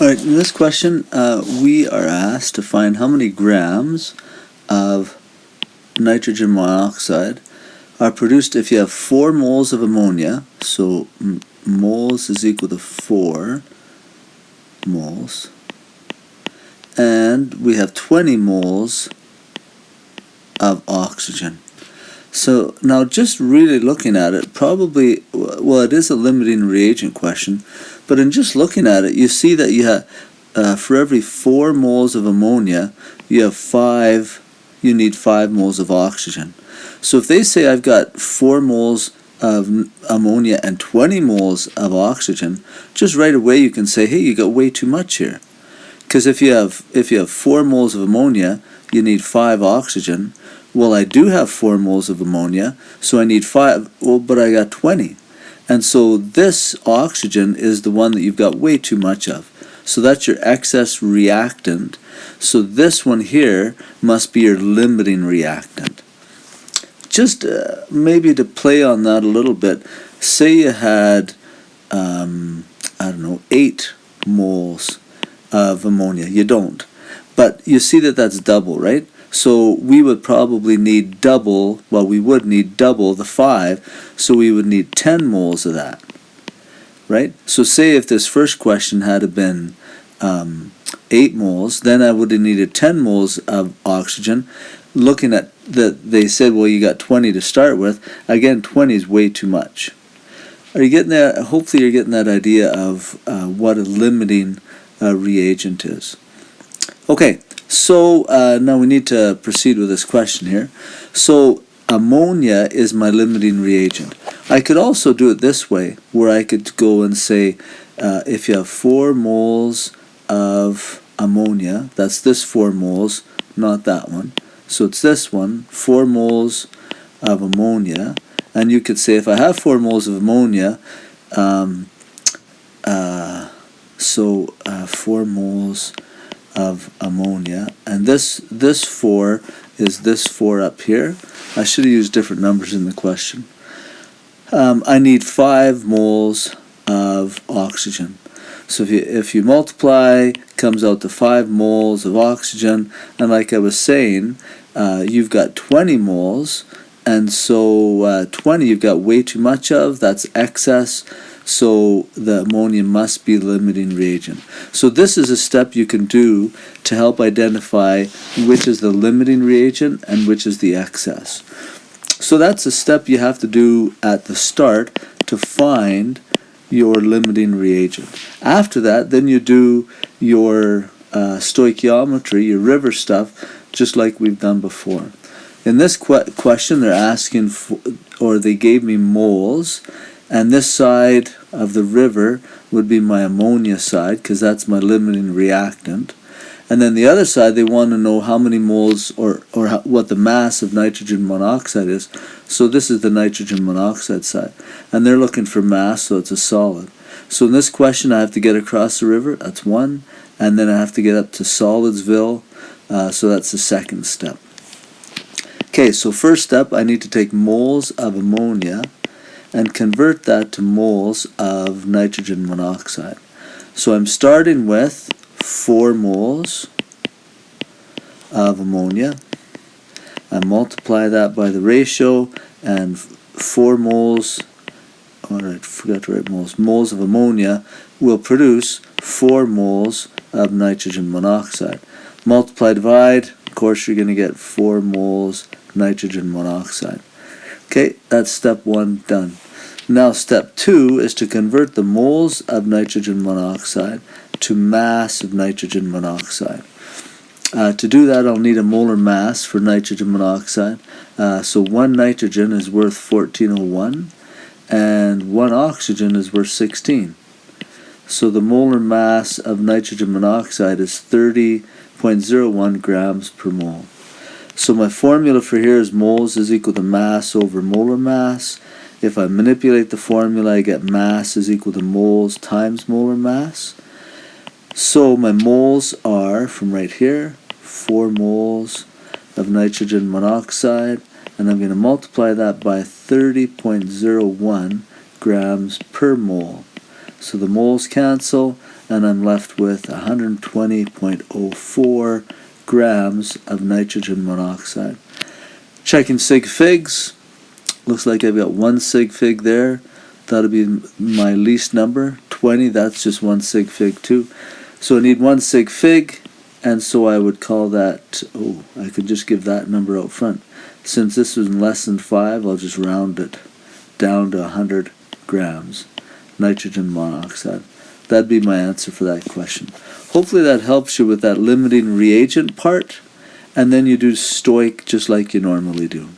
Alright, in this question, we are asked to find how many grams of nitrogen monoxide are produced if you have 4 moles of ammonia. So moles is equal to 4 moles. And we have 20 moles of oxygen. So now just really looking at it, probably, well, it is a limiting reagent question, but in just looking at it, you see that you have, for every 4 moles of ammonia, you need 5 moles of oxygen. So if they say I've got 4 moles of ammonia and 20 moles of oxygen, just right away you can say, hey, you got way too much here. Because if you have 4 moles of ammonia, you need 5 oxygen. Well, I do have 4 moles of ammonia, so I need 5, well, but I got 20. And so this oxygen is the one that you've got way too much of. So that's your excess reactant. So this one here must be your limiting reactant. Just maybe to play on that a little bit, say you had, 8 moles of ammonia. You don't. But you see that that's double, right? So we would probably need double, well, we would need double the 5, so we would need 10 moles of that, right? So say if this first question had been 8 moles, then I would have needed 10 moles of oxygen. Looking at that, they said, well, you got 20 to start with. Again, 20 is way too much. Are you getting that? Hopefully you're getting that idea of what a limiting reagent is. Okay. So now we need to proceed with this question here. So ammonia is my limiting reagent. I could also do it this way, where I could go and say, if you have 4 moles of ammonia, that's this 4 moles, not that one. So it's this one, 4 moles of ammonia. And you could say, if I have 4 moles of ammonia, 4 moles of ammonia, and this 4 is this 4 up here. I should have used different numbers in the question. I need 5 moles of oxygen. So if you multiply, it comes out to 5 moles of oxygen, and like I was saying, you've got 20 moles, and so 20 you've got way too much of, that's excess. So the ammonia must be the limiting reagent. So this is a step you can do to help identify which is the limiting reagent and which is the excess. So that's a step you have to do at the start to find your limiting reagent. After that, then you do your stoichiometry, your river stuff, just like we've done before. In this question, they're asking for, or they gave me moles, and this side of the river would be my ammonia side, because that's my limiting reactant. And then the other side, they want to know how many moles or what the mass of nitrogen monoxide is. So this is the nitrogen monoxide side. And they're looking for mass, so it's a solid. So in this question, I have to get across the river, that's 1. And then I have to get up to Solidsville, so that's the second step. Okay, so first step, I need to take moles of ammonia and convert that to moles of nitrogen monoxide. So I'm starting with 4 moles of ammonia. I multiply that by the ratio, and 4 moles, I forgot to write moles, moles of ammonia will produce 4 moles of nitrogen monoxide. Multiply, divide, of course you're going to get 4 moles nitrogen monoxide. Okay, that's step 1 done. Now step 2 is to convert the moles of nitrogen monoxide to mass of nitrogen monoxide. To do that, I'll need a molar mass for nitrogen monoxide. So 1 nitrogen is worth 1401, and 1 oxygen is worth 16. So the molar mass of nitrogen monoxide is 30.01 grams per mole. So my formula for here is moles is equal to mass over molar mass. If I manipulate the formula, I get mass is equal to moles times molar mass. So my moles are, from right here, 4 moles of nitrogen monoxide, and I'm going to multiply that by 30.01 grams per mole. So the moles cancel, and I'm left with 120.04 grams of nitrogen monoxide. Checking sig figs. Looks like I've got 1 sig fig there. That'll be my least number. 20, that's just 1 sig fig too. So I need 1 sig fig, and so I would call that, I could just give that number out front. Since this was less than 5, I'll just round it down to 100 grams nitrogen monoxide. That'd be my answer for that question. Hopefully that helps you with that limiting reagent part, and then you do stoich just like you normally do.